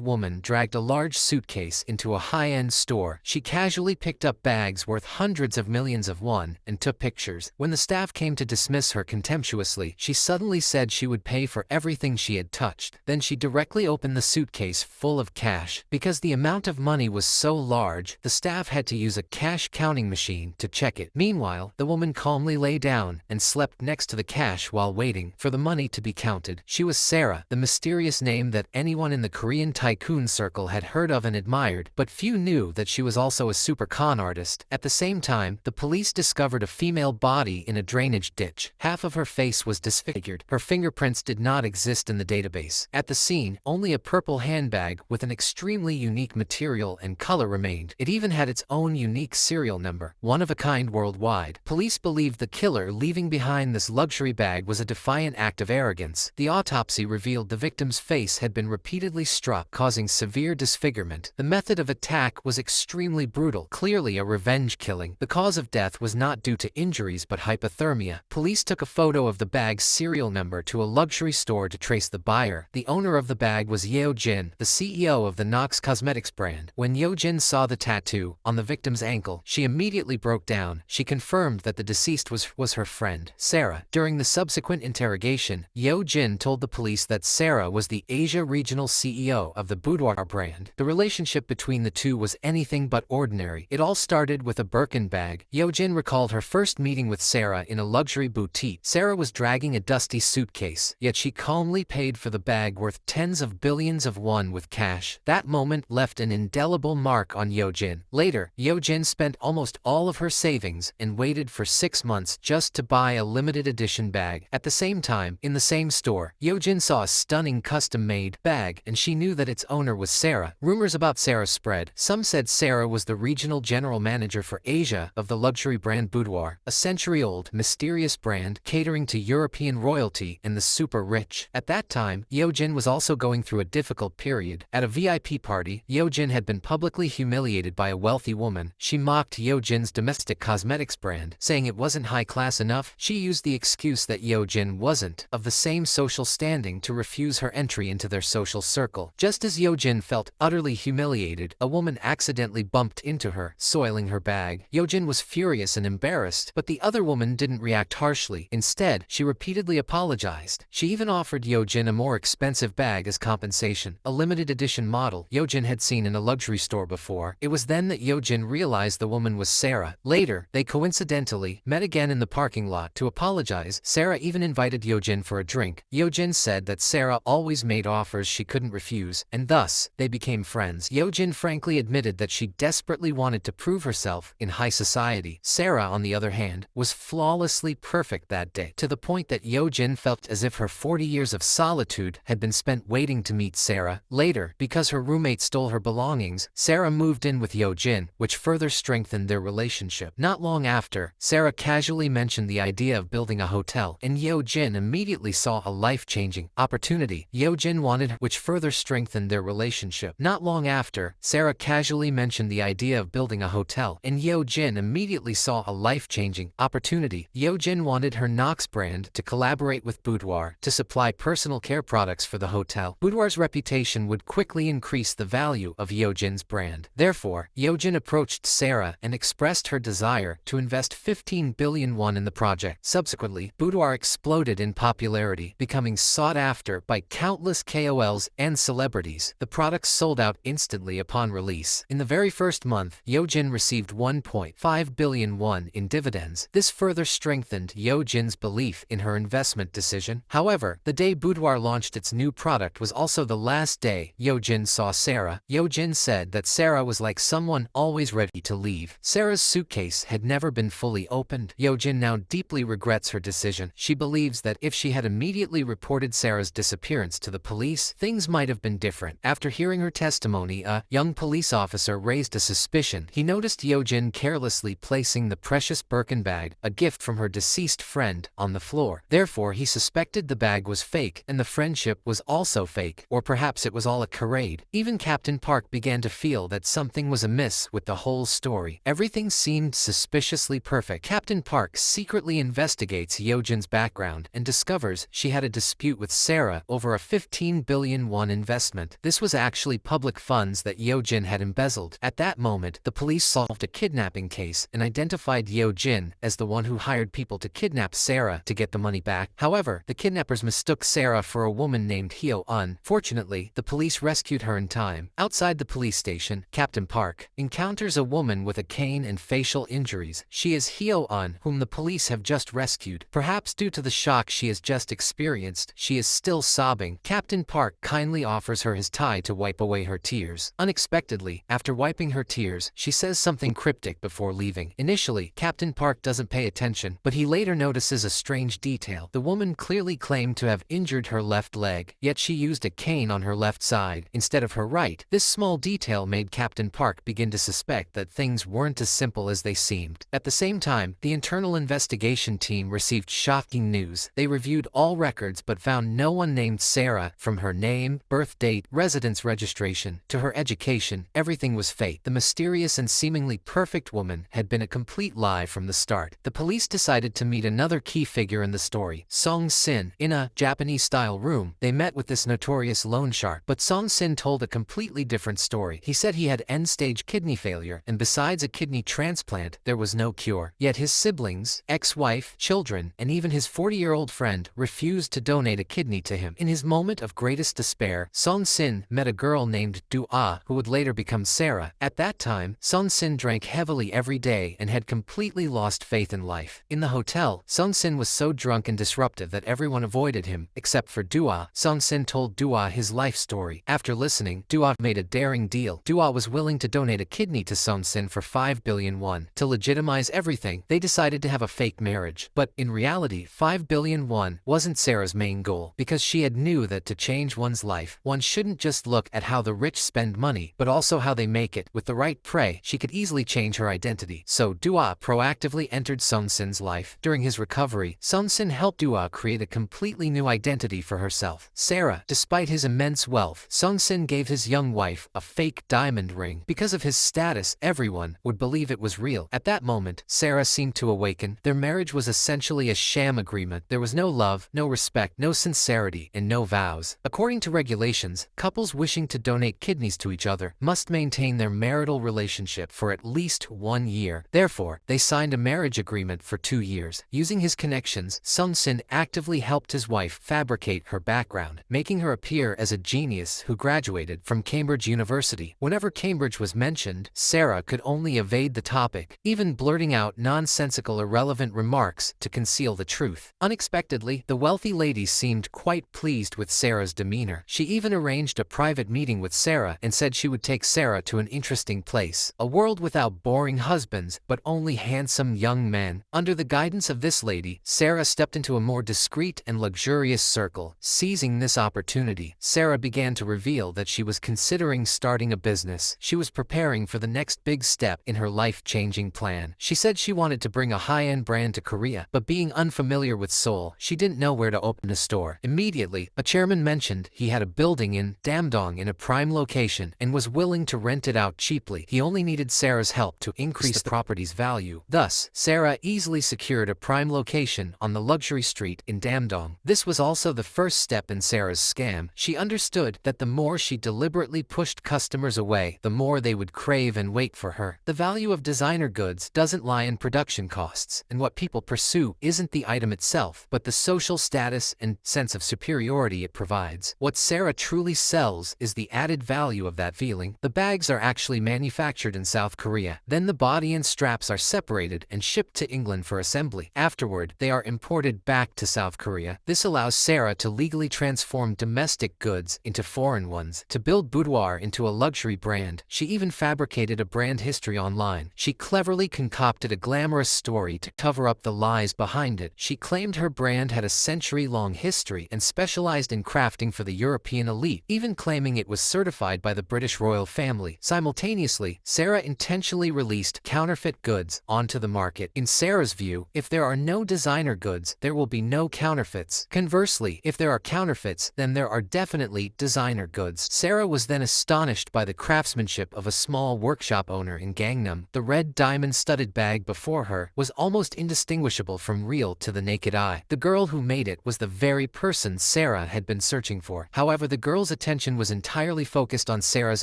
woman dragged a large suitcase into a high-end store. She casually picked up bags worth hundreds of millions of won and took pictures. When the staff came to dismiss her contemptuously, she suddenly said she would pay for everything she had touched. Then she directly opened the suitcase full of cash. Because the amount of money was so large, the staff had to use a cash counting machine to check it. Meanwhile, the woman calmly lay down and slept next to the cash while waiting for the money to be counted. She was Sarah, the mysterious name that anyone in the Korean tycoon circle had heard of and admired, but few knew that she was also a super con artist. At the same time, the police discovered a female body in a drainage ditch. Half of her face was disfigured. Her fingerprints did not exist in the database. At the scene, only a purple handbag with an extremely unique material and color remained. It even had its own unique serial number, one of a kind worldwide. Police believed the killer leaving behind this luxury bag was a defiant act of arrogance. The autopsy revealed the victim's face had been repeatedly struck, causing severe disfigurement. The method of attack was extremely brutal, clearly a revenge killing. The cause of death was not due to injuries but hypothermia. Police took a photo of the bag's serial number to a luxury store to trace the buyer. The owner of the bag was Eun-jae, the CEO of the NOX Cosmetics brand. When Eun-jae saw the tattoo on the victim's ankle, she immediately broke down. She confirmed that the deceased was her friend, Sarah. During the subsequent interrogation, Eun-jae told the police that Sarah was the Asia regional CEO of the Budoir brand. The relationship between the two was anything but ordinary. It all started with a Birkin bag. Eun-jae recalled her first meeting with Sarah in a luxury boutique. Sarah was dragging a dusty suitcase, yet she calmly paid for the bag worth tens of billions of won with cash. That moment left an indelible mark on Eun-jae. Later, Eun-jae spent almost all of her savings and waited for 6 months just to buy a limited edition bag. At the same time, in the same store, Eun-jae saw a stunning custom-made bag, and she knew that its owner was Sarah. Rumors about Sarah spread. Some said Sarah was the regional general manager for Asia of the luxury brand Budoir, a century-old, mysterious brand catering to European royalty and the super rich. At that time, Eun-jae was also going through a difficult period. At a VIP party, Eun-jae had been publicly humiliated by a wealthy woman. She mocked Eun-jae's domestic cosmetics brand, saying it wasn't high-class enough. She used the excuse that Eun-jae wasn't of the same social standing to refuse her entry into their social circle. Just as Eun-jae felt utterly humiliated, a woman accidentally bumped into her, soiling her bag. Eun-jae was furious and embarrassed, but the other woman didn't react harshly. Instead, she repeatedly apologized. She even offered Eun-jae a more expensive bag as compensation, a limited edition model Eun-jae had seen in a luxury store before. It was then that Eun-jae realized the woman was Sarah. Later, they coincidentally met again in the parking lot to apologize. Sarah even invited Eun-jae for a drink. Eun-jae said that Sarah always made offers she couldn't refuse, and thus, they became friends. Eun-jae frankly admitted that she desperately wanted to prove herself in high society. Sarah, on the other hand, was flawlessly perfect that day, to the point that Eun-jae felt as if her 40 years of solitude had been spent waiting to meet Sarah. Later, because her roommate stole her belongings, Sarah moved in with Eun-jae, which further strengthened their relationship. Not long after, Sarah casually mentioned the idea of building a hotel, and Eun-jae immediately saw a life-changing opportunity Eun-jae wanted, which further strengthened their relationship. Not long after, Sarah casually mentioned the idea of building a hotel, and Eun-jae immediately saw a life-changing opportunity. Eun-jae wanted her NOX brand to collaborate with Budoir to supply personal care products for the hotel. Budoir's reputation would quickly increase the value of Eun-jae's brand. Therefore, Eun-jae approached Sarah and expressed her desire to invest 15 billion won in the project. Subsequently, Budoir exploded in popularity, becoming sought after by countless KOLs and celebrities. The products sold out instantly upon release. In the very first month, Eun-jae received 1.5 billion won in dividends. This further strengthened Eun-jae's belief in her investment decision. However, the day Budoir launched its new product was also the last day Eun-jae saw Sarah. Eun-jae said that Sarah was like someone always ready to leave. Sarah's suitcase had never been fully opened. Eun-jae now deeply regrets her decision. She believes that if she had immediately reported Sarah's disappearance to the police, things might have been different. After hearing her testimony, a young police officer raised a suspicion. He noticed Eun-jae carelessly placing the precious Birkin bag, a gift from her deceased friend, on the floor. Therefore, he suspected the bag was fake, and the friendship was also fake, or perhaps it was all a charade. Even Captain Park began to feel that something was amiss with the whole story. Everything seemed suspiciously perfect. Captain Park secretly investigates Eun-jae's background and discovers she had a dispute with Sarah over a 15 billion won investment. fraudulent. This was actually public funds that Eun-jae had embezzled. At that moment, the police solved a kidnapping case and identified Eun-jae as the one who hired people to kidnap Sarah to get the money back. However, the kidnappers mistook Sarah for a woman named Hyo-eun. Fortunately, the police rescued her in time. Outside the police station, Captain Park encounters a woman with a cane and facial injuries. She is Hyo-eun, whom the police have just rescued. Perhaps due to the shock she has just experienced, she is still sobbing. Captain Park kindly offers her his tie to wipe away her tears. Unexpectedly, after wiping her tears, she says something cryptic before leaving. Initially, Captain Park doesn't pay attention, but he later notices a strange detail. The woman clearly claimed to have injured her left leg, yet she used a cane on her left side instead of her right. This small detail made Captain Park begin to suspect that things weren't as simple as they seemed. At the same time, the internal investigation team received shocking news. They reviewed all records but found no one named Sarah. From her name, birth date, residence registration, to her education, everything was fake. The mysterious and seemingly perfect woman had been a complete lie from the start. The police decided to meet another key figure in the story, Song-sin. In a Japanese-style room, they met with this notorious loan shark, but Song-sin told a completely different story. He said he had end-stage kidney failure, and besides a kidney transplant, there was no cure. Yet his siblings, ex-wife, children, and even his 40-year-old friend refused to donate a kidney to him. In his moment of greatest despair, Song-sin met a girl named Do-ah, who would later become Sarah. At that time, Song-sin drank heavily every day and had completely lost faith in life. In the hotel, Song-sin was so drunk and disruptive that everyone avoided him, except for Do-ah. Song-sin told Do-ah his life story. After listening, Do-ah made a daring deal. Do-ah was willing to donate a kidney to Song-sin for 5 billion won. To legitimize everything, they decided to have a fake marriage. But in reality, 5 billion won wasn't Sarah's main goal, because she had knew that to change one's life, one shouldn't just look at how the rich spend money, but also how they make it. With the right prey, she could easily change her identity. So Do-ah proactively entered Song-sin's life. During his recovery, Song-sin helped Do-ah create a completely new identity for herself. Sarah, despite his immense wealth, Song-sin gave his young wife a fake diamond ring. Because of his status, everyone would believe it was real. At that moment, Sarah seemed to awaken. Their marriage was essentially a sham agreement. There was no love, no respect, no sincerity, and no vows. According to regulations, couples wishing to donate kidneys to each other must maintain their marital relationship for at least 1 year. Therefore, they signed a marriage agreement for 2 years. Using his connections, Song-sin actively helped his wife fabricate her background, making her appear as a genius who graduated from Cambridge University. Whenever Cambridge was mentioned, Sarah could only evade the topic, even blurting out nonsensical irrelevant remarks to conceal the truth. Unexpectedly, the wealthy lady seemed quite pleased with Sarah's demeanor. She even arranged a private meeting with Sarah and said she would take Sarah to an interesting place, a world without boring husbands, but only handsome young men. Under the guidance of this lady, Sarah stepped into a more discreet and luxurious circle. Seizing this opportunity, Sarah began to reveal that she was considering starting a business. She was preparing for the next big step in her life-changing plan. She said she wanted to bring a high-end brand to Korea, but being unfamiliar with Seoul, she didn't know where to open a store. Immediately, a chairman mentioned he had a building in Damdong in a prime location and was willing to rent it out cheaply. He only needed Sarah's help to increase the property's value. Thus, Sarah easily secured a prime location on the luxury street in Damdong. This was also the first step in Sarah's scam. She understood that the more she deliberately pushed customers away, the more they would crave and wait for her. The value of designer goods doesn't lie in production costs, and what people pursue isn't the item itself, but the social status and sense of superiority it provides. What Sarah truly sells is the added value of that feeling. The bags are actually manufactured in South Korea. Then the body and straps are separated and shipped to England for assembly. Afterward, they are imported back to South Korea. This allows Sarah to legally transform domestic goods into foreign ones. To build Budoir into a luxury brand, she even fabricated a brand history online. She cleverly concocted a glamorous story to cover up the lies behind it. She claimed her brand had a century-long history and specialized in crafting for the European elite, even claiming it was certified by the British royal family. Simultaneously, Sarah intentionally released counterfeit goods onto the market. In Sarah's view, if there are no designer goods, there will be no counterfeits. Conversely, if there are counterfeits, then there are definitely designer goods. Sarah was then astonished by the craftsmanship of a small workshop owner in Gangnam. The red diamond-studded bag before her was almost indistinguishable from real to the naked eye. The girl who made it was the very person Sarah had been searching for. However, the girl's attention was entirely focused on Sarah's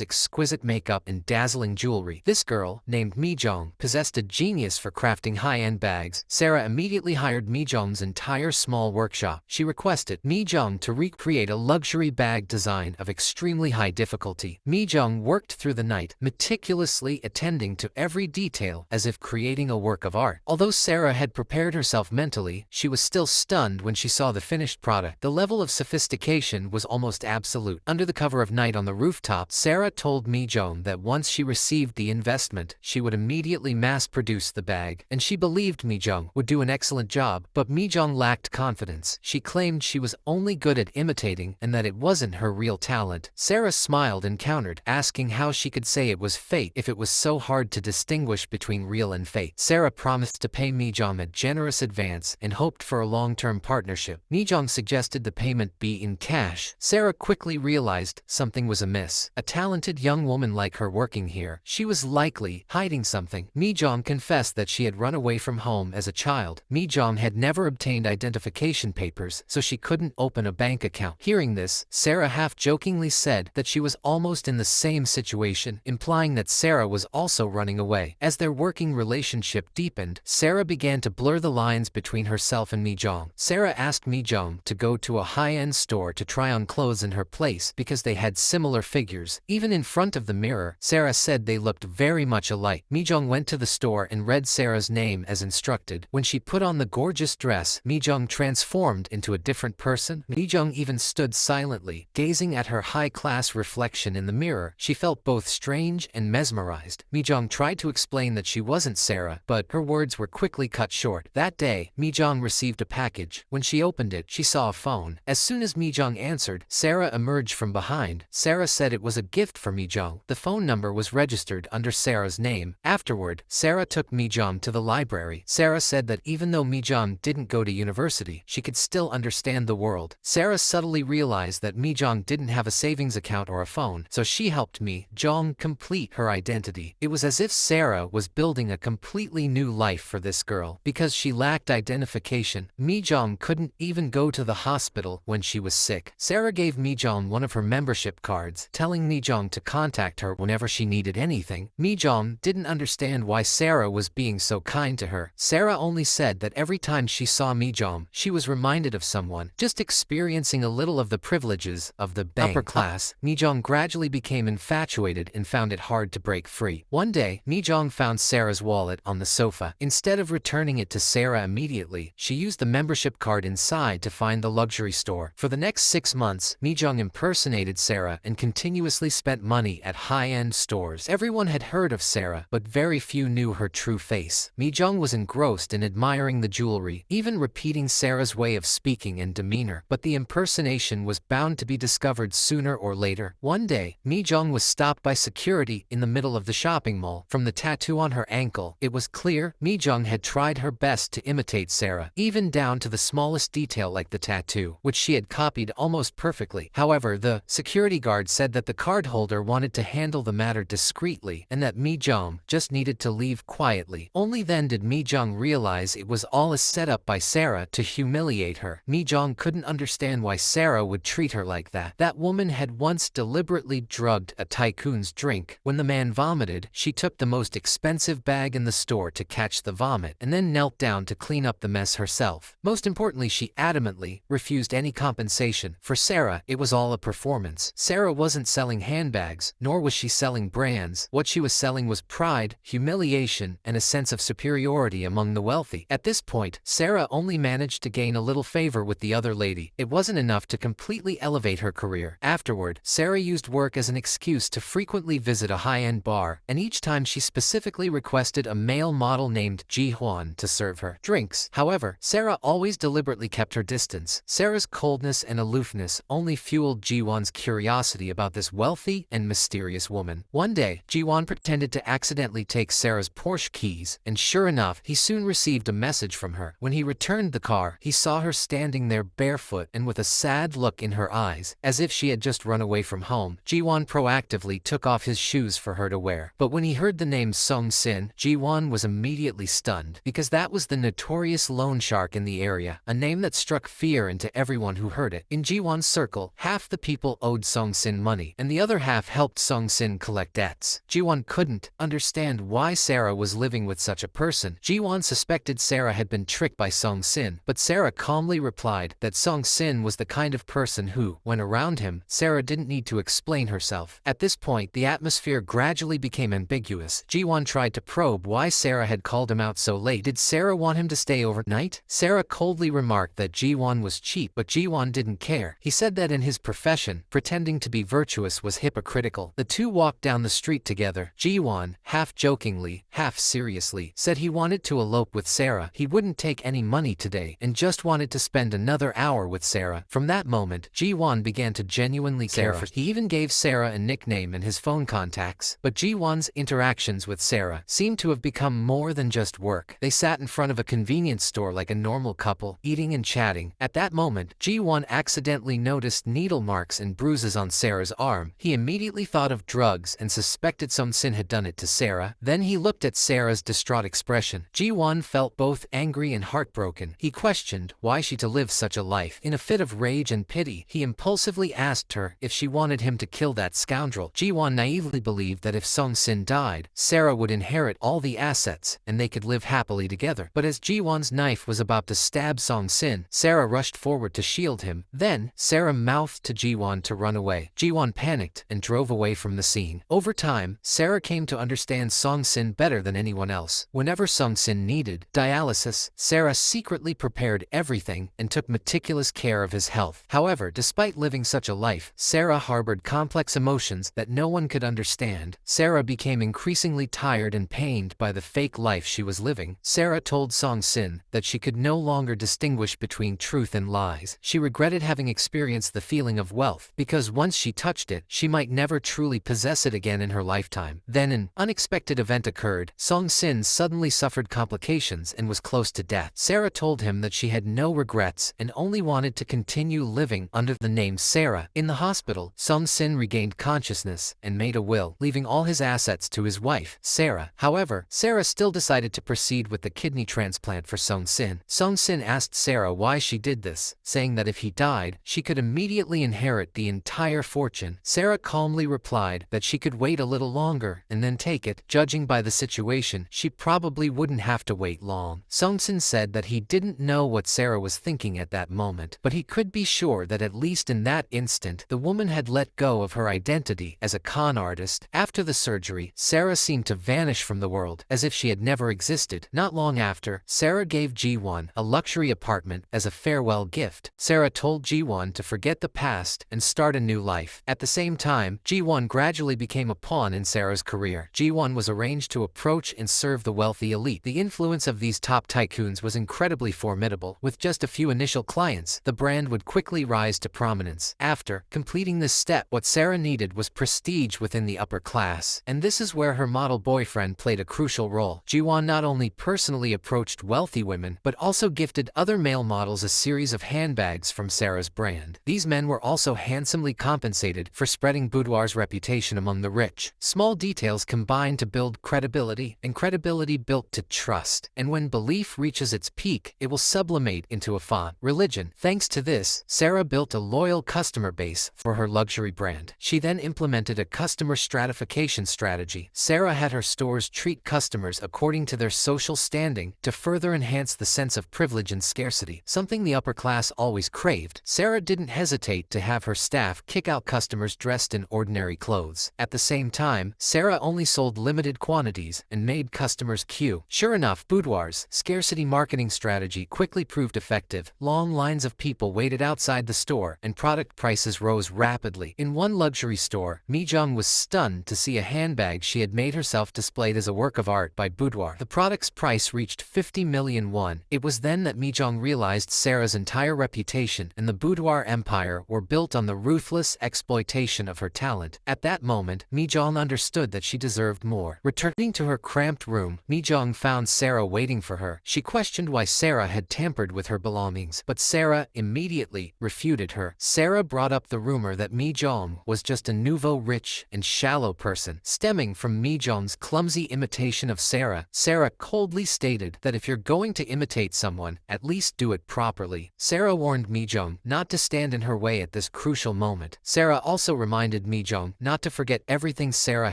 exquisite makeup and dazzling jewelry. This girl, named Mi-jung, possessed a genius for crafting high-end bags. Sarah immediately hired Mi-jung's entire small workshop. She requested Mi-jung to recreate a luxury bag design of extremely high difficulty. Mi-jung worked through the night, meticulously attending to every detail as if creating a work of art. Although Sarah had prepared herself mentally, she was still stunned when she saw the finished product. The level of sophistication was almost absolute. Under the cover of night on the rooftop, Sarah told Mi-jung that once she received the investment, she would immediately mass-produce the bag, and she believed Mi-jung would do an excellent job, but Mi-jung lacked confidence. She claimed she was only good at imitating and that it wasn't her real talent. Sarah smiled and countered, asking how she could say it was fate if it was so hard to distinguish between real and fate. Sarah promised to pay Mi-jung a generous advance and hoped for a long-term partnership. Mi-jung suggested the payment be in cash. Sarah quickly realized something was amiss. A talented young woman like her working here, she was likely hiding something. Mi-jung confessed that she had run away from home as a child. Mi-jung had never obtained identification papers, so she couldn't open a bank account. Hearing this, Sarah half-jokingly said that she was almost in the same situation, implying that Sarah was also running away. As their working relationship deepened, Sarah began to blur the lines between herself and Mi-jung. Sarah asked Mi-jung to go to a high-end store to try on clothes in her place because they had similar figures. Even in front of the mirror, Sarah said they looked very much alike. Mi-jung went to the store and read Sarah's name as instructed. When she put on the gorgeous dress, Mi-jung transformed into a different person. Mi-jung even stood silently, gazing at her high-class reflection in the mirror. She felt both strange and mesmerized. Mi-jung tried to explain that she wasn't Sarah, but her words were quickly cut short. That day, Mi-jung received a package. When she opened it, she saw a phone. As soon as Mi-jung answered, Sarah emerged from behind. Sarah said it was a gift for Mi-jung. The phone number was registered under Sarah's name. Afterward, Sarah took Mi-jung to the library. Sarah said that even though Mi-jung didn't go to university, she could still understand the world. Sarah subtly realized that Mi-jung didn't have a savings account or a phone, so she helped Mi-jung complete her identity. It was as if Sarah was building a completely new life for this girl. Because she lacked identification, Mi-jung couldn't even go to the hospital when she was sick. Sarah gave Mi-jung one of her membership cards, telling Mi-jung to contact her whenever she needed anything. Mi-jung didn't understand why Sarah was being so kind to her. Sarah only said that every time she saw Mi-jung, she was reminded of someone, just experiencing a little of the privileges of the upper class. Mi-jung gradually became infatuated and found it hard to break free. One day, Mi-jung found Sarah's wallet on the sofa. Instead of returning it to Sarah immediately, she used the membership card inside to find the luxury store. For the next 6 months, Mi-jung impersonated Sarah and continuously spent money at high-end stores. Everyone had heard of Sarah, but very few knew her true face. Mi-jung was engrossed in admiring the jewelry, even repeating Sarah's way of speaking and demeanor. But the impersonation was bound to be discovered sooner or later. One day, Mi-jung was stopped by security in the middle of the shopping mall. From the tattoo on her ankle, it was clear Mi-jung had tried her best to imitate Sarah, even down to the smallest detail like the tattoo, which she had copied almost perfectly. However, the security guard said that the card holder wanted to handle the matter discreetly and that Mi-jung just needed to leave quietly. Only then did Mi-jung realize it was all a setup by Sarah to humiliate her. Mi-jung couldn't understand why Sarah would treat her like that. That woman had once deliberately drugged a tycoon's drink. When the man vomited, she took the most expensive bag in the store to catch the vomit and then knelt down to clean up the mess herself. Most importantly, she adamantly refused any compensation. For Sarah, it was all a performance. Sarah wasn't selling handbags, nor was she selling brands. What she was selling was pride, humiliation, and a sense of superiority among the wealthy. At this point, Sarah only managed to gain a little favor with the other lady. It wasn't enough to completely elevate her career. Afterward, Sarah used work as an excuse to frequently visit a high-end bar, and each time she specifically requested a male model named Ji-hwan to serve her drinks. However, Sarah always deliberately kept her distance. Sarah's coldness and aloofness only fueled Ji-hwan's curiosity about this wealthy and mysterious woman. One day, Ji-hwan pretended to accidentally take Sarah's Porsche keys, and sure enough, he soon received a message from her. When he returned the car, he saw her standing there barefoot and with a sad look in her eyes, as if she had just run away from home. Ji-hwan proactively took off his shoes for her to wear. But when he heard the name Sung-sin, Ji-hwan was immediately stunned, because that was the notorious loan shark in the area, a name that struck fear into everyone who heard it. In Ji-hwan's circle, half the people owed Song-sin money, and the other half helped Song-sin collect debts. Ji-won couldn't understand why Sarah was living with such a person. Ji-won suspected Sarah had been tricked by Song-sin, but Sarah calmly replied that Song-sin was the kind of person who, when around him, Sarah didn't need to explain herself. At this point, the atmosphere gradually became ambiguous. Ji-won tried to probe why Sarah had called him out so late. Did Sarah want him to stay overnight? Sarah coldly remarked that Ji-won was cheap, but Ji-won didn't care. He said that in his profession, pretending to be virtuous was hypocritical. The two walked down the street together. Ji-won, half jokingly, half seriously, said he wanted to elope with Sarah. He wouldn't take any money today and just wanted to spend another hour with Sarah. From that moment, Ji-won began to genuinely care for her. He even gave Sarah a nickname and his phone contacts. But Ji-won's interactions with Sarah seemed to have become more than just work. They sat in front of a convenience store like a normal couple, eating and chatting. At that moment, Ji-won accidentally noticed needle marks and bruises on Sarah's arm. He immediately thought of drugs and suspected Song-sin had done it to Sarah. Then he looked at Sarah's distraught expression. Ji-won felt both angry and heartbroken. He questioned why she to live such a life. In a fit of rage and pity, he impulsively asked her if she wanted him to kill that scoundrel. Ji-won naively believed that if Song-sin died, Sarah would inherit all the assets and they could live happily together. But as Ji-won's knife was about to stab Song-sin, Sarah rushed forward to shield him. Then, Sarah mouthed to Ji-won to run away. Ji-won panicked and drove away from the scene. Over time, Sarah came to understand Song-sin better than anyone else. Whenever Song-sin needed dialysis, Sarah secretly prepared everything and took meticulous care of his health. However, despite living such a life, Sarah harbored complex emotions that no one could understand. Sarah became increasingly tired and pained by the fake life she was living. Sarah told Song-sin that she could no longer distinguish between truth and lies. She regretted having experienced the feeling of wealth, because once she touched it, she might never truly possess it again in her lifetime. Then an unexpected event occurred. Song-sin suddenly suffered complications and was close to death. Sarah told him that she had no regrets and only wanted to continue living under the name Sarah. In the hospital, Song-sin regained consciousness and made a will, leaving all his assets to his wife, Sarah. However, Sarah still decided to proceed with the kidney transplant for Song-sin. Song-sin asked Sarah why she did this, saying that if he died, she could immediately inherit the entire fortune. Sarah calmly replied that she could wait a little longer and then take it. Judging by the situation, she probably wouldn't have to wait long. Song-sin said that he didn't know what Sarah was thinking at that moment, but he could be sure that at least in that instant, the woman had let go of her identity as a con artist. After the surgery, Sarah seemed to vanish from the world, as if she had never existed. Not long after, Sarah gave Ji-won a luxury apartment as a farewell gift. Sarah told Ji-won to forget the past and start a new life. At the same time, Ji-won gradually became a pawn in Sarah's career. Ji-won was arranged to approach and serve the wealthy elite. The influence of these top tycoons was incredibly formidable. With just a few initial clients, the brand would quickly rise to prominence. After completing this step, what Sarah needed was prestige within the upper class, and this is where her model boyfriend played a crucial role. Ji-won not only personally approached wealthy women, but also gifted other male models a series of handbags from Sarah's brand. These men were also handsomely compensated for spreading Budoir's reputation among the rich. Small details combined to build credibility, and credibility built to trust. And when belief reaches its peak, it will sublimate into a font. Religion. Thanks to this, Sarah built a loyal customer base for her luxury brand. She then implemented a customer stratification strategy. Sarah had her stores treat customers according to their social standing to further enhance the sense of privilege and scarcity, something the upper class always craved. Sarah didn't hesitate to have her staff kick out customers dressed in ordinary clothes. At the same time, Sarah only sold limited quantities and made customers queue. Sure enough, Budoir's scarcity marketing strategy quickly proved effective. Long lines of people waited outside the store, and product prices rose rapidly. In one luxury store, Mi-jung was stunned to see a handbag she had made herself displayed as a work of art by Budoir. The product's price reached 50 million won. It was then that Mi-jung realized Sarah's entire reputation and the Budoir empire were built on the ruthless exploitation of her talent. At that moment, Mi-jung understood that she deserved more. Returning to her cramped room, Mi-jung found Sarah waiting for her. She questioned why Sarah had tampered with her belongings, but Sarah immediately refuted her. Sarah brought up the rumor that Mi-jung was just a nouveau rich and shallow person. Stemming from Mi-jung's clumsy imitation of Sarah, Sarah coldly stated that if you're going to imitate someone, at least do it properly. Sarah warned Mi-jung not to stand in her way at this crucial moment. Sarah also reminded Mi-jung not to forget everything Sarah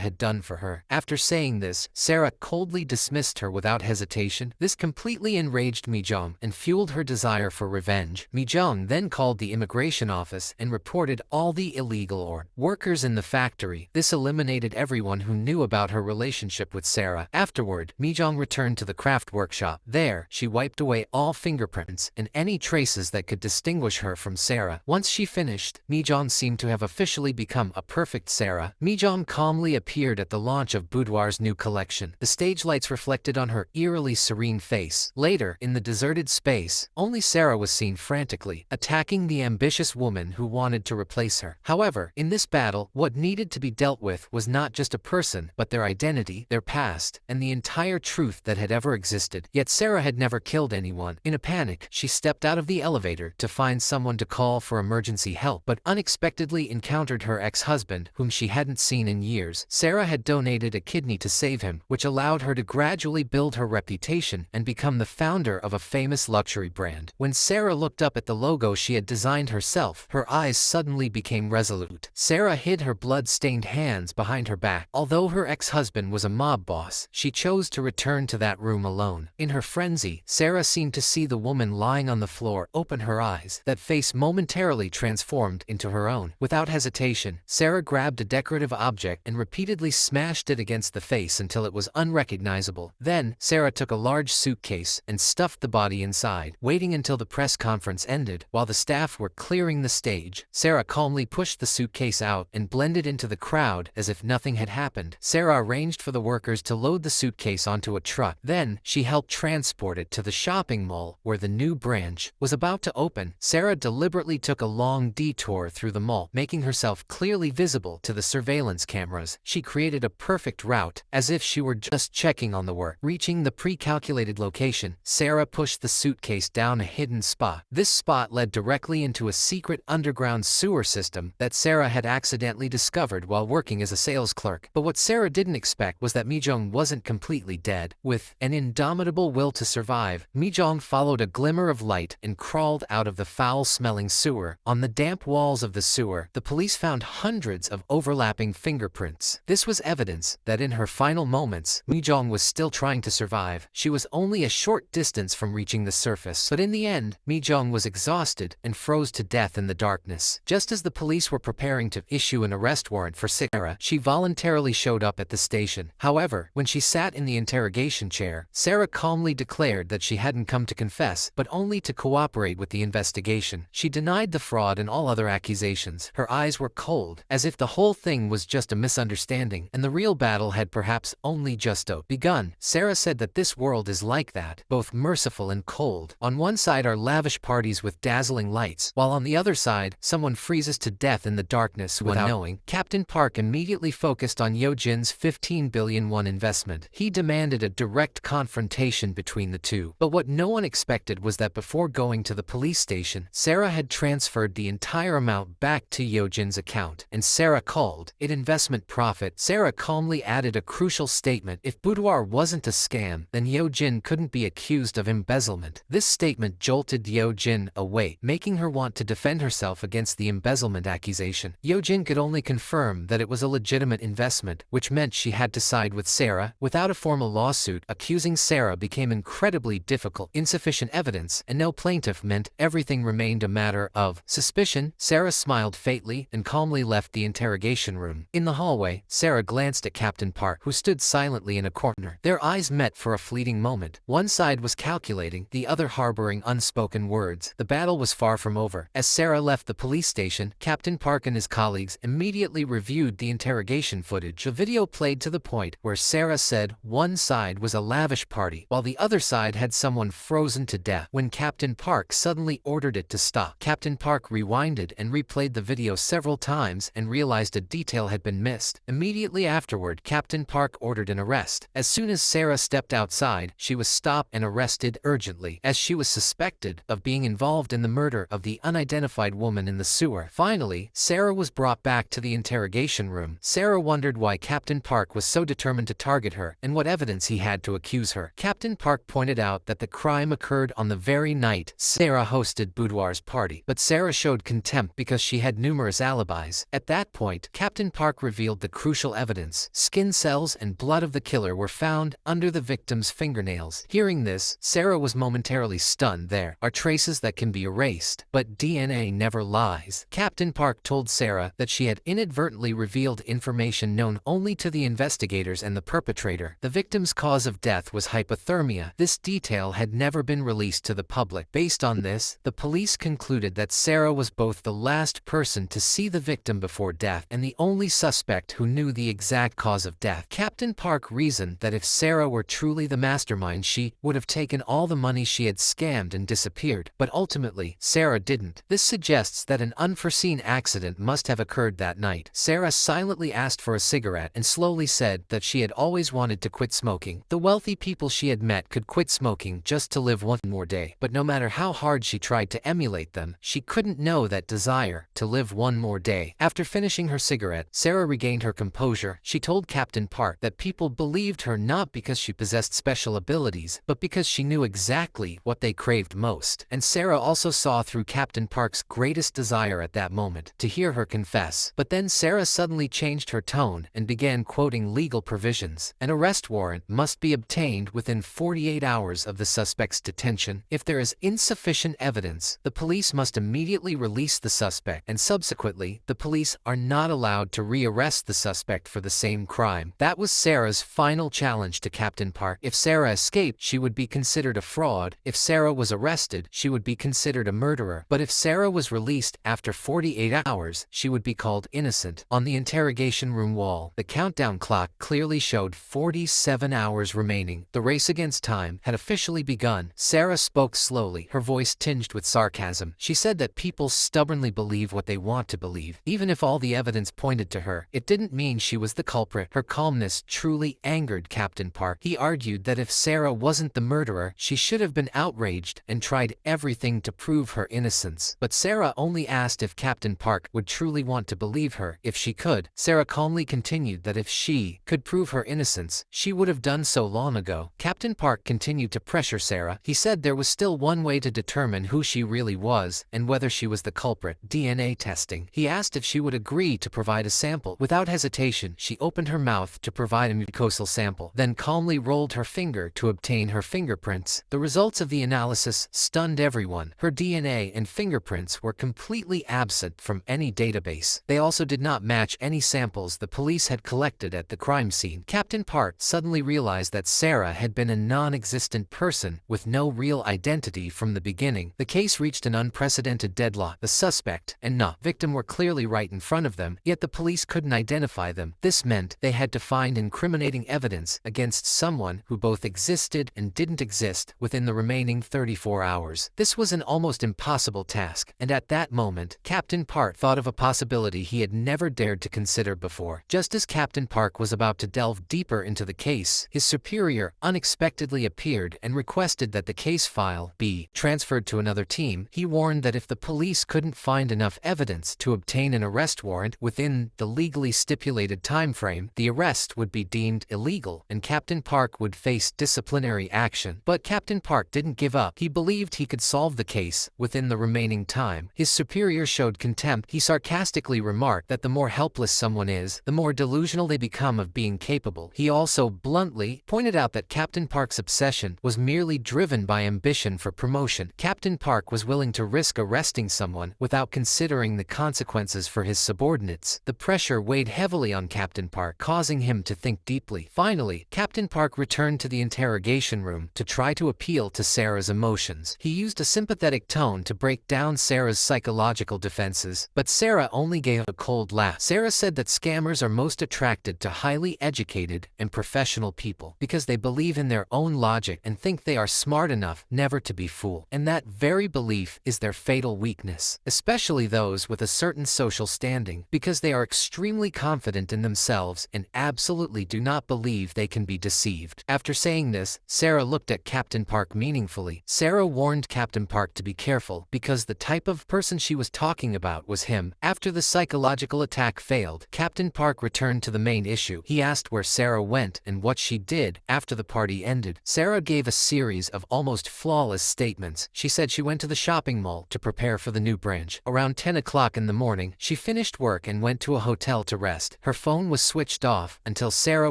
had done for her. After saying this, Sarah coldly dismissed her without hesitation. This completely enraged Mi-jung and fueled her desire for revenge. Mi-jung then called the immigration office and reported all the illegal workers in the factory. This eliminated everyone who knew about her relationship with Sarah. Afterward, Mi-jung returned to the craft workshop. There, she wiped away all fingerprints and any traces that could distinguish her from Sarah. Once she finished, Mi-jung seemed to have officially become a perfect Sarah. Mi-jung calmly appeared at the launch of Budoir's new collection. The stage lights reflected on her eerily serene face. Later, in the deserted space, only Sarah was seen frantically attacking the ambitious woman who wanted to replace her. However, in this battle, what needed to be dealt with was not just a person, but their identity, their past, and the entire truth that had ever existed. Yet Sarah had never killed anyone. In a panic, she stepped out of the elevator to find someone to call for emergency help, but unexpectedly encountered her ex-husband, whom she hadn't seen in years. Sarah had donated a kidney to save him, which allowed her to gradually build her reputation and become the founder of a famous luxury brand. When Sarah looked up at the logo she had designed herself, her eyes suddenly became resolute. Sarah hid her blood-stained hands behind her back. Although her ex-husband was a mob boss, she chose to return to that room alone. In her frenzy, Sarah seemed to see the woman lying on the floor open her eyes. That face momentarily transformed into her own. Without hesitation, Sarah grabbed a decorative object and repeatedly smashed it against the face until it was unrecognizable. Then, Sarah took a large suitcase and stuffed the body inside. Waiting until the press conference ended, while the staff were clearing the stage, Sarah calmly pushed the suitcase out and blended into the crowd as if nothing had happened. Sarah arranged for the workers to load the suitcase onto a truck. Then, she helped transport it to the shopping mall where the new branch was about to open. Sarah deliberately took a long detour through the mall, making herself clearly visible to the surveillance cameras. She created a perfect route, as if she were just checking on the work. Reaching the pre-calculated location, Sarah pushed the suitcase down a hidden spot. This spot led directly into a secret underground sewer system that Sarah had accidentally discovered while working as a sales clerk. But what Sarah didn't expect was that Mi-jung wasn't completely dead. With an indomitable will to survive, Mi-jung followed a glimmer of light and crawled out of the foul-smelling sewer. On the damp walls of the sewer, the police found hundreds of overlapping fingerprints. This was evidence that in her final moments, Mi-jung was still trying to survive. She was only a short distance from reaching the surface, but in the end, Mi-jung was exhausted and froze to death in the darkness. Just as the police were preparing to issue an arrest warrant for Sarah, she voluntarily showed up at the station. However, when she sat in the interrogation chair, Sarah calmly declared that she hadn't come to confess, but only to cooperate with the investigation. She denied the fraud and all other accusations. Her eyes were cold, as if the whole thing was just a misunderstanding, and the real battle had perhaps only just begun. Sarah said that this world is like that, both merciful and cold. On one side are lavish parties with dazzling lights, while on the other side, someone freezes to death in the darkness without knowing. Captain Park immediately focused on Yeojin's 15 billion won investment. He demanded a direct confrontation between the two. But what no one expected was that before going to the police station, Sarah had transferred the entire amount back to Yeojin's account, and Sarah called it investment profit. Sarah calmly added a crucial statement: if Budoir wasn't a scam, then Yeojin couldn't be accused of embezzlement. This statement jolted Yeojin awake, making her want to defend herself against the embezzlement accusation. Yeojin could only confirm that it was a legitimate investment, which meant she had to side with Sarah. Without a formal lawsuit, accusing Sarah became incredibly difficult. Insufficient evidence, and no plaintiff meant everything remained a matter of suspicion. Sarah smiled faintly and calmly left the interrogation room. In the hallway, Sarah glanced at Captain Park, who stood silently in a corner. Their eyes met for a fleeting moment. One side was calculating, the other harboring unspoken words. The battle was far from over. As Sarah left the police station, Captain Park and his colleagues immediately reviewed the interrogation footage. The video played to the point where Sarah said one side was a lavish party, while the other side had someone frozen to death. When Captain Park suddenly ordered it to stop, Captain Park rewinded and replayed the video several times and realized a detail had been missed. Immediately afterward, Captain Park ordered an arrest. As soon as Sarah stepped outside, she was stopped and arrested urgently, as she was suspected of being involved in the murder of the unidentified woman in the sewer. Finally, Sarah was brought back to the interrogation room. Sarah wondered why Captain Park was so determined to target her, and what evidence he had to accuse her. Captain Park pointed out that the crime occurred on the very night Sarah hosted Budoir's party, but Sarah showed contempt contempt because she had numerous alibis. At that point, Captain Park revealed the crucial evidence. Skin cells and blood of the killer were found under the victim's fingernails. Hearing this, Sarah was momentarily stunned. There are traces that can be erased, but DNA never lies. Captain Park told Sarah that she had inadvertently revealed information known only to the investigators and the perpetrator. The victim's cause of death was hypothermia. This detail had never been released to the public. Based on this, the police concluded that Sarah was both the last person to see the victim before death and the only suspect who knew the exact cause of death. Captain Park reasoned that if Sarah were truly the mastermind, she would have taken all the money she had scammed and disappeared. But ultimately, Sarah didn't. This suggests that an unforeseen accident must have occurred that night. Sarah silently asked for a cigarette and slowly said that she had always wanted to quit smoking. The wealthy people she had met could quit smoking just to live one more day. But no matter how hard she tried to emulate them, she couldn't know that desire to live one more day. After finishing her cigarette, Sarah regained her composure. She told Captain Park that people believed her not because she possessed special abilities, but because she knew exactly what they craved most. And Sarah also saw through Captain Park's greatest desire at that moment, to hear her confess. But then Sarah suddenly changed her tone and began quoting legal provisions. An arrest warrant must be obtained within 48 hours of the suspect's detention. If there is insufficient evidence, the police must immediately release the suspect, and subsequently, the police are not allowed to re-arrest the suspect for the same crime. That was Sarah's final challenge to Captain Park. If Sarah escaped, she would be considered a fraud. If Sarah was arrested, she would be considered a murderer. But if Sarah was released after 48 hours, she would be called innocent. On the interrogation room wall, the countdown clock clearly showed 47 hours remaining. The race against time had officially begun. Sarah spoke slowly, her voice tinged with sarcasm. She said that people stubbornly believe what they want to believe. Even if all the evidence pointed to her, it didn't mean she was the culprit. Her calmness truly angered Captain Park. He argued that if Sarah wasn't the murderer, she should have been outraged and tried everything to prove her innocence. But Sarah only asked if Captain Park would truly want to believe her. If she could, Sarah calmly continued that if she could prove her innocence, she would have done so long ago. Captain Park continued to pressure Sarah. He said there was still one way to determine who she really was and whether she was the culprit: DNA testing. He asked if she would agree to provide a sample. Without hesitation, she opened her mouth to provide a mucosal sample, then calmly rolled her finger to obtain her fingerprints. The results of the analysis stunned everyone. Her DNA and fingerprints were completely absent from any database. They also did not match any samples the police had collected at the crime scene. Captain Park suddenly realized that Sarah had been a non-existent person with no real identity from the beginning. The case reached an unprecedented deadlock. The suspect and the victim were clearly right in front of them, yet the police couldn't identify them. This meant they had to find incriminating evidence against someone who both existed and didn't exist within the remaining 34 hours. This was an almost impossible task, and at that moment, Captain Park thought of a possibility he had never dared to consider before. Just as Captain Park was about to delve deeper into the case, his superior unexpectedly appeared and requested that the case file be transferred to another team. He warned that if the police couldn't find enough evidence to obtain an arrest warrant within the legally stipulated time frame, the arrest would be deemed illegal and Captain Park would face disciplinary action. But Captain Park didn't give up. He believed he could solve the case within the remaining time. His superior showed contempt. He sarcastically remarked that the more helpless someone is, the more delusional they become of being capable. He also bluntly pointed out that Captain Park's obsession was merely driven by ambition for promotion. Captain Park was willing to risk arresting someone without considering the consequences for his subordinates. The pressure weighed heavily on Captain Park, causing him to think deeply. Finally, Captain Park returned to the interrogation room to try to appeal to Sarah's emotions. He used a sympathetic tone to break down Sarah's psychological defenses, but Sarah only gave a cold laugh. Sarah said that scammers are most attracted to highly educated and professional people because they believe in their own logic and think they are smart enough never to be fooled. And that very belief is their fatal weakness, especially those with a certain social standing, because they are extremely confident in themselves and absolutely do not believe they can be deceived. After saying this, Sarah looked at Captain Park meaningfully. Sarah warned Captain Park to be careful because the type of person she was talking about was him. After the psychological attack failed, Captain Park returned to the main issue. He asked where Sarah went and what she did after the party ended. Sarah gave a series of almost flawless statements. She said she went to the shopping mall to prepare for the new brand. branch. Around 10 o'clock in the morning, she finished work and went to a hotel to rest. Her phone was switched off until Sarah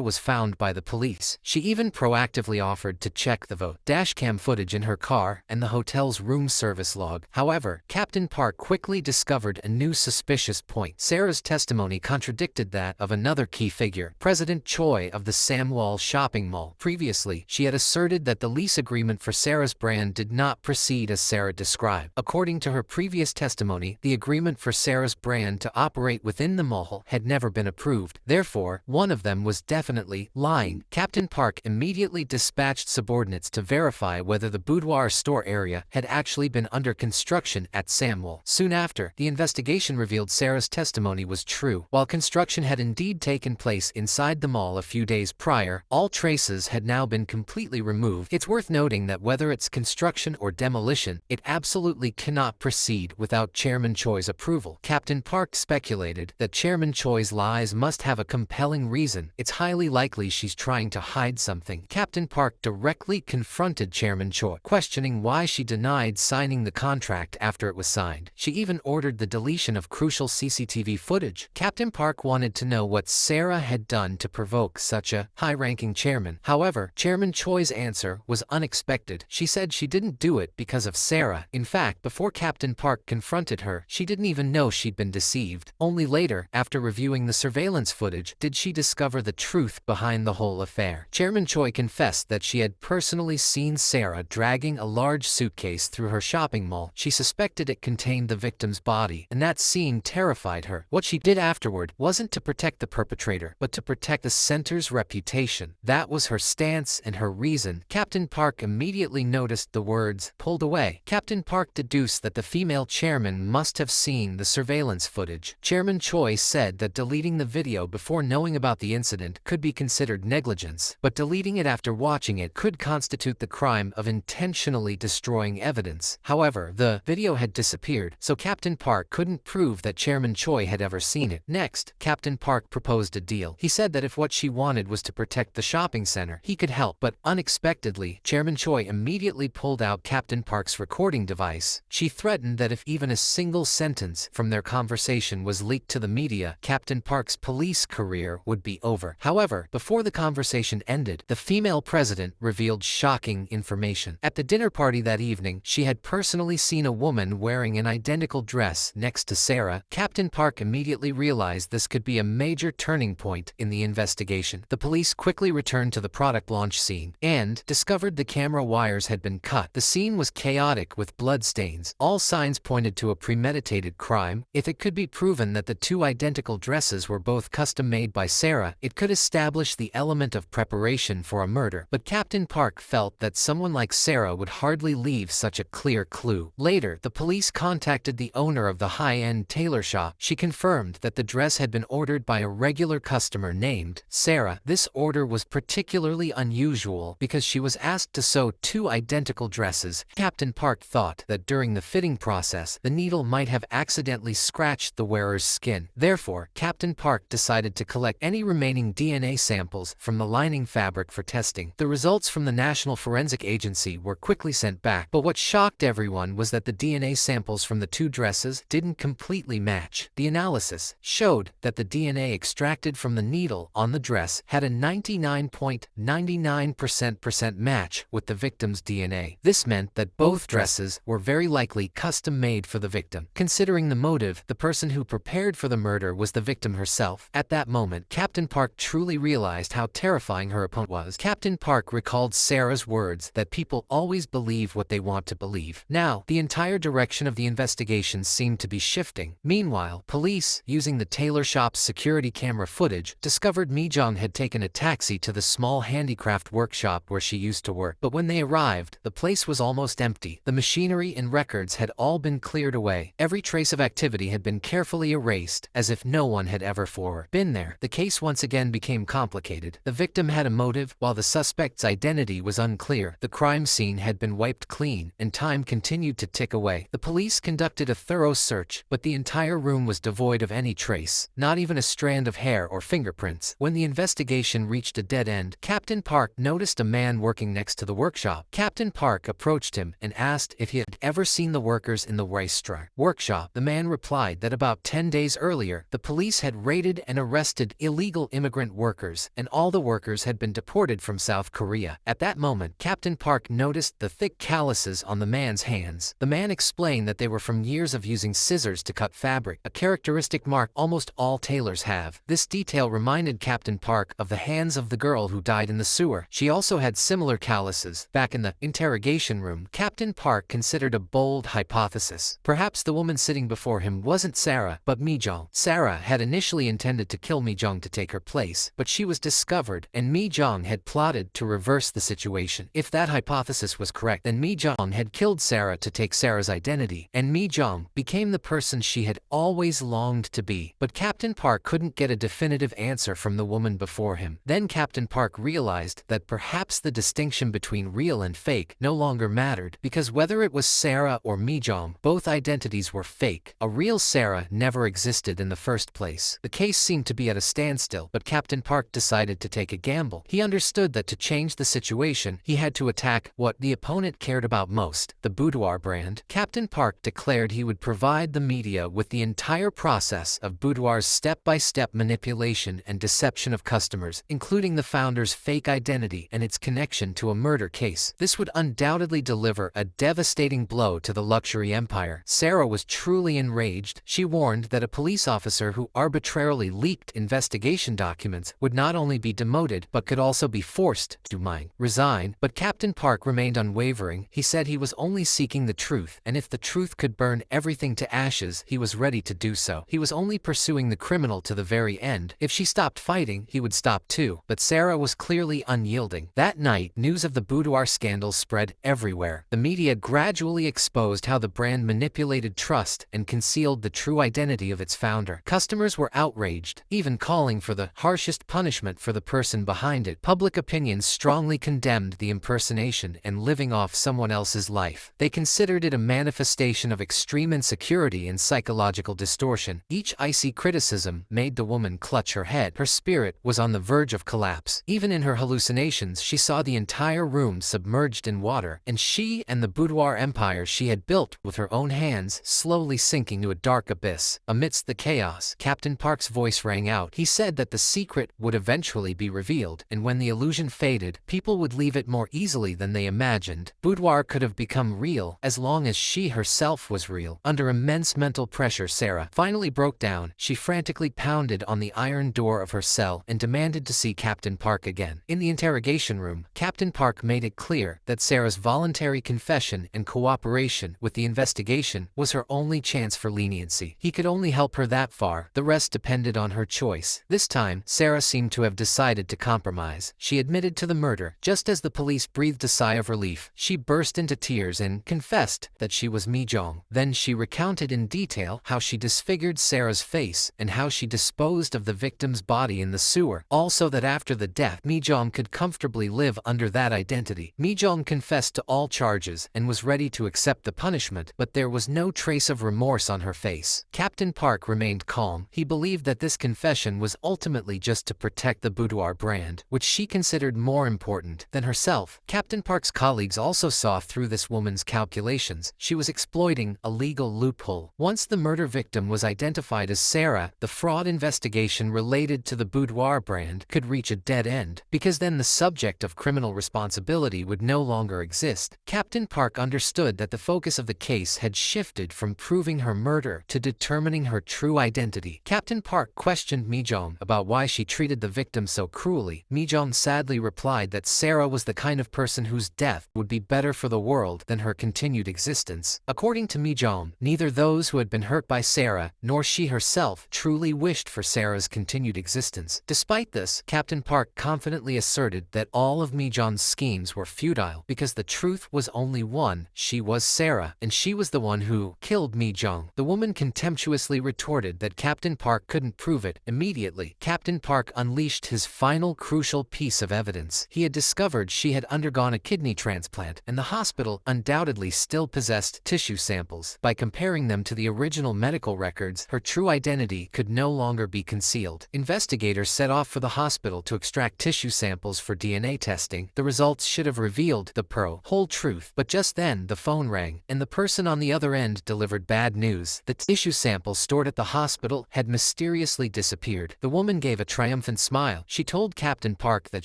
was found by the police. She even proactively offered to check the dashcam footage in her car and the hotel's room service log. However, Captain Park quickly discovered a new suspicious point. Sarah's testimony contradicted that of another key figure, President Choi of the Samwol shopping mall. Previously, she had asserted that the lease agreement for Sarah's brand did not proceed as Sarah described. According to her previous testimony, the agreement for Sarah's brand to operate within the mall had never been approved. Therefore, one of them was definitely lying. Captain Park immediately dispatched subordinates to verify whether the Budoir store area had actually been under construction at Samwol. Soon after, the investigation revealed Sarah's testimony was true. While construction had indeed taken place inside the mall a few days prior, all traces had now been completely removed. It's worth noting that whether it's construction or demolition, it absolutely cannot proceed without Chairman Choi's approval. Captain Park speculated that Chairman Choi's lies must have a compelling reason. It's highly likely she's trying to hide something. Captain Park directly confronted Chairman Choi, questioning why she denied signing the contract after it was signed. She even ordered the deletion of crucial CCTV footage. Captain Park wanted to know what Sarah had done to provoke such a high-ranking chairman. However, Chairman Choi's answer was unexpected. She said she didn't do it because of Sarah. In fact, before Captain Park confronted her, she didn't even know she'd been deceived. Only later, after reviewing the surveillance footage, did she discover the truth behind the whole affair. Chairman Choi confessed that she had personally seen Sarah dragging a large suitcase through her shopping mall. She suspected it contained the victim's body, and that scene terrified her. What she did afterward wasn't to protect the perpetrator, but to protect the center's reputation. That was her stance and her reason. Captain Park immediately noticed the words, "pulled away." Captain Park deduced that the female chairman must have seen the surveillance footage. Chairman Choi said that deleting the video before knowing about the incident could be considered negligence, but deleting it after watching it could constitute the crime of intentionally destroying evidence. However, the video had disappeared, so Captain Park couldn't prove that Chairman Choi had ever seen it. Next, Captain Park proposed a deal. He said that if what she wanted was to protect the shopping center, he could help, but unexpectedly, Chairman Choi immediately pulled out Captain Park's recording device. She threatened that if even a single sentence from their conversation was leaked to the media, Captain Park's police career would be over. However, before the conversation ended, the female president revealed shocking information. At the dinner party that evening, she had personally seen a woman wearing an identical dress next to Sarah. Captain Park immediately realized this could be a major turning point in the investigation. The police quickly returned to the product launch scene and discovered the camera wires had been cut. The scene was chaotic with bloodstains. All signs pointed to a premeditated crime. If it could be proven that the two identical dresses were both custom-made by Sarah, it could establish the element of preparation for a murder. But Captain Park felt that someone like Sarah would hardly leave such a clear clue. Later, the police contacted the owner of the high-end tailor shop. She confirmed that the dress had been ordered by a regular customer named Sarah. This order was particularly unusual because she was asked to sew two identical dresses. Captain Park thought that during the fitting process, the needle might have accidentally scratched the wearer's skin. Therefore, Captain Park decided to collect any remaining DNA samples from the lining fabric for testing. The results from the National Forensic Agency were quickly sent back, but what shocked everyone was that the DNA samples from the two dresses didn't completely match. The analysis showed that the DNA extracted from the needle on the dress had a 99.99% match with the victim's DNA. This meant that both dresses were very likely custom-made for the victim. Considering the motive, the person who prepared for the murder was the victim herself. At that moment, Captain Park truly realized how terrifying her opponent was. Captain Park recalled Sarah's words that people always believe what they want to believe. Now, the entire direction of the investigation seemed to be shifting. Meanwhile, police, using the tailor shop's security camera footage, discovered Mi-jung had taken a taxi to the small handicraft workshop where she used to work. But when they arrived, the place was almost empty. The machinery and records had all been cleared away. Every trace of activity had been carefully erased, as if no one had ever been there. The case once again became complicated. The victim had a motive, while the suspect's identity was unclear. The crime scene had been wiped clean, and time continued to tick away. The police conducted a thorough search, but the entire room was devoid of any trace, not even a strand of hair or fingerprints. When the investigation reached a dead end, Captain Park noticed a man working next to the workshop. Captain Park approached him and asked if he had ever seen the workers in the rice workshop. The man replied that about 10 days earlier, the police had raided and arrested illegal immigrant workers, and all the workers had been deported from South Korea. At that moment, Captain Park noticed the thick calluses on the man's hands. The man explained that they were from years of using scissors to cut fabric, a characteristic mark almost all tailors have. This detail reminded Captain Park of the hands of the girl who died in the sewer. She also had similar calluses. Back in the interrogation room, Captain Park considered a bold hypothesis. Perhaps the woman sitting before him wasn't Sarah, but Mi-jung. Sarah had initially intended to kill Mi-jung to take her place, but she was discovered, and Mi-jung had plotted to reverse the situation. If that hypothesis was correct, then Mi-jung had killed Sarah to take Sarah's identity, and Mi-jung became the person she had always longed to be. But Captain Park couldn't get a definitive answer from the woman before him. Then Captain Park realized that perhaps the distinction between real and fake no longer mattered, because whether it was Sarah or Mi-jung, both identities were fake. A real Sarah never existed in the first place. The case seemed to be at a standstill, but Captain Park decided to take a gamble. He understood that to change the situation, he had to attack what the opponent cared about most, the Budoir brand. Captain Park declared he would provide the media with the entire process of Budoir's step-by-step manipulation and deception of customers, including the founder's fake identity and its connection to a murder case. This would undoubtedly deliver a devastating blow to the luxury empire. Sarah was truly enraged. She warned that a police officer who arbitrarily leaked investigation documents would not only be demoted but could also be forced to resign. But Captain Park remained unwavering. He said he was only seeking the truth, and if the truth could burn everything to ashes, he was ready to do so. He was only pursuing the criminal to the very end. If she stopped fighting, he would stop too. But Sarah was clearly unyielding. That night, news of the Budoir scandal spread everywhere. The media gradually exposed how the brand manipulated trust and concealed the true identity of its founder. Customers were outraged, even calling for the harshest punishment for the person behind it. Public opinion strongly condemned the impersonation and living off someone else's life. They considered it a manifestation of extreme insecurity and psychological distortion. Each icy criticism made the woman clutch her head. Her spirit was on the verge of collapse. Even in her hallucinations, she saw the entire room submerged in water, and she and the Budoir empire she had built with her own hands slowly sinking to a dark abyss. Amidst the chaos, Captain Park's voice rang out. He said that the secret would eventually be revealed, and when the illusion faded, people would leave it more easily than they imagined. Budoir could have become real as long as she herself was real. Under immense mental pressure, Sarah finally broke down. She frantically pounded on the iron door of her cell and demanded to see Captain Park again. In the interrogation room, Captain Park made it clear that Sarah's voluntary confession and cooperation with the investigation was her only chance for leniency. He could only help her that far. The rest depended on her choice. This time, Sarah seemed to have decided to compromise. She admitted to the murder. Just as the police breathed a sigh of relief, she burst into tears and confessed that she was Mi-jung. Then she recounted in detail how she disfigured Sarah's face and how she disposed of the victim's body in the sewer. Also that after the death, Mi-jung could comfortably live under that identity. Mi-jung confessed to all charges and was ready to accept the punishment, but there was no trace of remorse on her face. Captain Park remained calm. He believed that this confession was ultimately just to protect the Budoir brand, which she considered more important than herself. Captain Park's colleagues also saw through this woman's calculations. She was exploiting a legal loophole. Once the murder victim was identified as Sarah, the fraud investigation related to the Budoir brand could reach a dead end, because then the subject of criminal responsibility would no longer exist. Captain Park understood that the focus of the case had shifted from proving her murder to determining her true identity. Captain Park questioned Mi-jung about why she treated the victim so cruelly. Mi-jung sadly replied that Sarah was the kind of person whose death would be better for the world than her continued existence. According to Mi-jung, neither those who had been hurt by Sarah nor she herself truly wished for Sarah's continued existence. Despite this, Captain Park confidently asserted that all of Mi-jung's schemes were futile because the truth was only one: she was Sarah, and she was the one who killed Mi-jung. The woman contemptuously retorted that Captain Park couldn't prove it. Immediately, Captain Park unleashed his final crucial piece of evidence. He had discovered she had undergone a kidney transplant, and the hospital undoubtedly still possessed tissue samples. By comparing them to the original medical records, her true identity could no longer be concealed. Investigators set off for the hospital to extract tissue samples for DNA testing. The results should have revealed the whole truth, but just then the phone rang, and the person on the other other end delivered bad news. The tissue sample stored at the hospital had mysteriously disappeared. The woman gave a triumphant smile. She told Captain Park that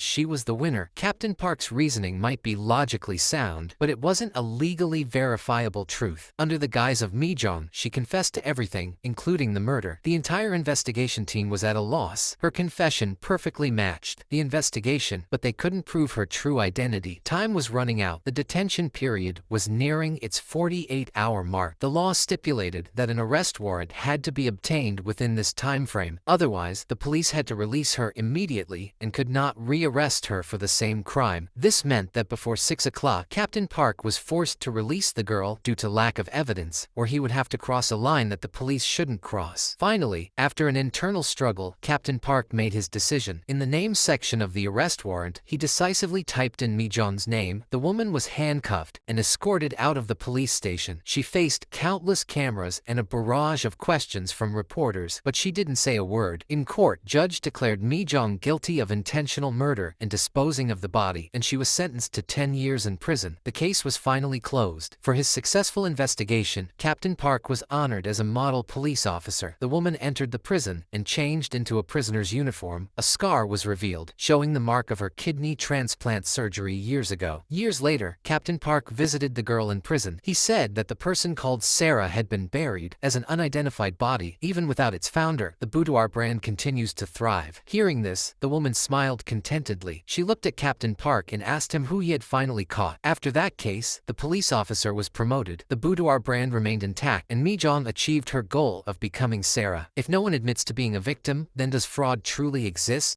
she was the winner. Captain Park's reasoning might be logically sound, but it wasn't a legally verifiable truth. Under the guise of Mi-jong, she confessed to everything, including the murder. The entire investigation team was at a loss. Her confession perfectly matched the investigation, but they couldn't prove her true identity. Time was running out. The detention period was nearing its 48-hour mark. The law stipulated that an arrest warrant had to be obtained within this time frame. Otherwise, the police had to release her immediately and could not re-arrest her for the same crime. This meant that before 6 o'clock, Captain Park was forced to release the girl due to lack of evidence, or he would have to cross a line that the police shouldn't cross. Finally, after an internal struggle, Captain Park made his decision. In the name section of the arrest warrant, he decisively typed in Mi-jong's name. The woman was handcuffed and escorted out of the police station. She faced countless cameras and a barrage of questions from reporters, but she didn't say a word. In court, judge declared Mi-jong guilty of intentional murder and disposing of the body, and she was sentenced to 10 years in prison. The case was finally closed. For his successful investigation, Captain Park was honored as a model police officer. The woman entered the prison and changed into a prisoner's uniform. A scar was revealed, showing the mark of her kidney transplant surgery years ago. Years later, Captain Park visited the girl in prison. He said that the person called Sarah had been buried as an unidentified body. Even without its founder, the Budoir brand continues to thrive. Hearing this, the woman smiled contentedly. She looked at Captain Park and asked him who he had finally caught. After that case, the police officer was promoted. The Budoir brand remained intact, and Mi-jong achieved her goal of becoming Sarah. If no one admits to being a victim, then does fraud truly exist?